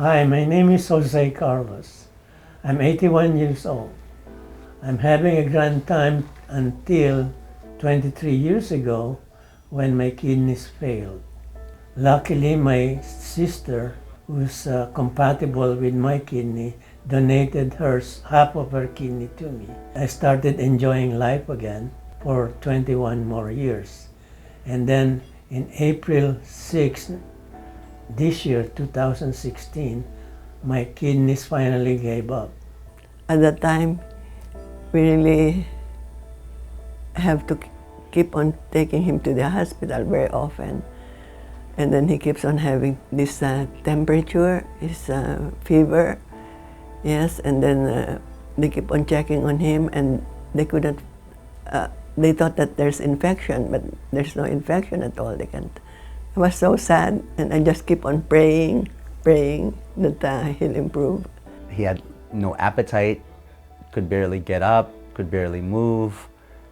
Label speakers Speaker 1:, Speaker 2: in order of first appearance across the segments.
Speaker 1: Hi, my name is Jose Carlos. I'm 81 years old. I'm having a grand time until 23 years ago when my kidneys failed. Luckily, my sister, who's compatible with my kidney, donated half of her kidney to me. I started enjoying life again for 21 more years. And then in April 6 this year, 2016, my kidneys finally gave up.
Speaker 2: At that time, we really have to keep on taking him to the hospital very often. And then he keeps on having this temperature, his fever, yes, and then they keep on checking on him and they couldn't, they thought that there's infection, but there's no infection at all. They can't. I was so sad, and I just keep on praying that he'll improve.
Speaker 3: He had no appetite, could barely get up, could barely move,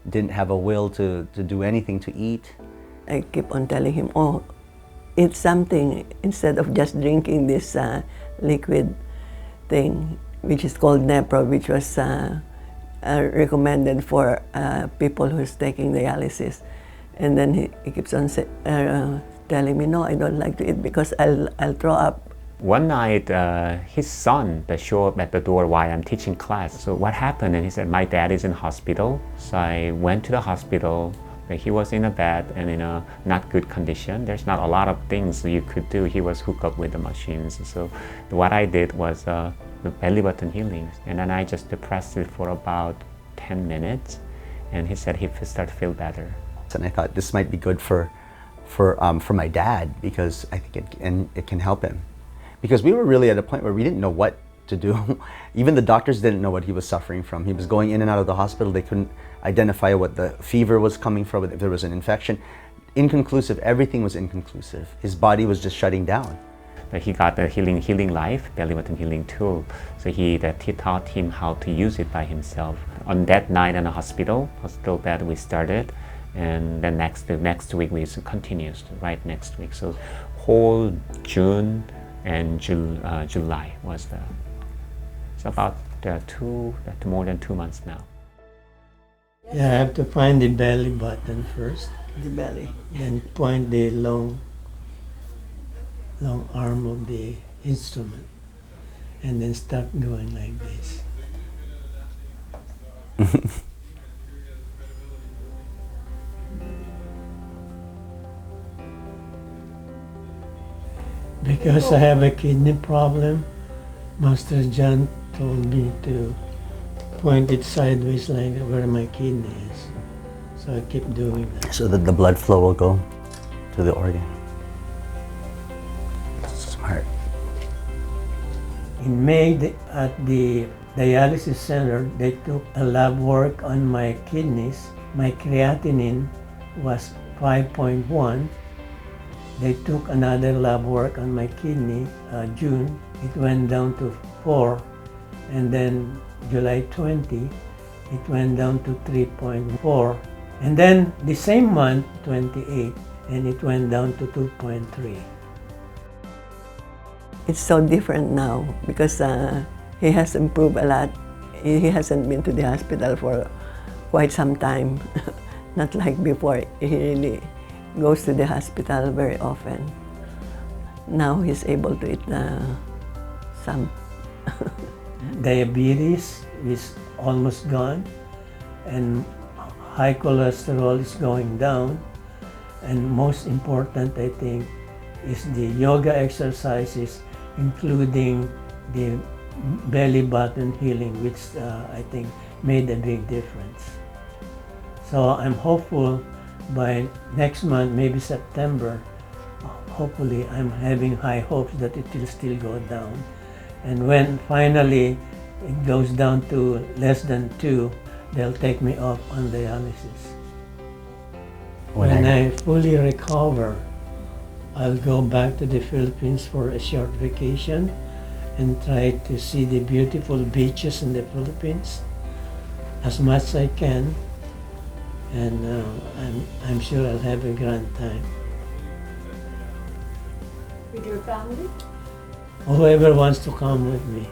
Speaker 3: didn't have a will to do anything to eat.
Speaker 2: I keep on telling him, oh, eat something instead of just drinking this liquid thing, which is called Nepro, which was recommended for people who's taking dialysis. And then he keeps on telling me, no, I don't like to eat because I'll throw up.
Speaker 4: One night, his son showed up at the door while I'm teaching class. So what happened? And he said, my dad is in hospital. So I went to the hospital. He was in a bed and in a not good condition. There's not a lot of things you could do. He was hooked up with the machines. So what I did was the belly button healing. And then I just depressed it for about 10 minutes. And he said he started to feel better.
Speaker 3: And I thought this might be good for my dad because I think it can help him. Because we were really at a point where we didn't know what to do. Even the doctors didn't know what he was suffering from. He was going in and out of the hospital. They couldn't identify what the fever was coming from, if there was an infection. Inconclusive, everything was inconclusive. His body was just shutting down.
Speaker 4: He got the Healing Life belly button healing tool. So he taught him how to use it by himself. On that night in the hospital bed we started. And then next week we continues right next week. So whole June and July was it's about more than 2 months now.
Speaker 1: Yeah, I have to find the belly button first.
Speaker 2: The belly.
Speaker 1: Then point the long arm of the instrument. And then start going like this. Because I have a kidney problem, Master John told me to point it sideways like where my kidney is. So I keep doing that.
Speaker 3: So that the blood flow will go to the organ. Smart.
Speaker 1: In May, at the dialysis center, they took a lab work on my kidneys. My creatinine was 5.1. They took another lab work on my kidney, June. It went down to 4. And then July 20, it went down to 3.4. And then the same month, 28, and it went down to 2.3.
Speaker 2: It's so different now because he has improved a lot. He hasn't been to the hospital for quite some time. Not like before. He really goes to the hospital very often. Now he's able to eat some.
Speaker 1: Diabetes is almost gone, and high cholesterol is going down. And most important, I think, is the yoga exercises, including the belly button healing, which I think made a big difference. So I'm hopeful by next month, maybe September, hopefully I'm having high hopes that it will still go down. And when finally it goes down to less than 2, they'll take me off on dialysis. When I fully recover, I'll go back to the Philippines for a short vacation and try to see the beautiful beaches in the Philippines as much as I can. And I'm sure I'll have a grand time.
Speaker 5: With your family?
Speaker 1: Whoever wants to come with me.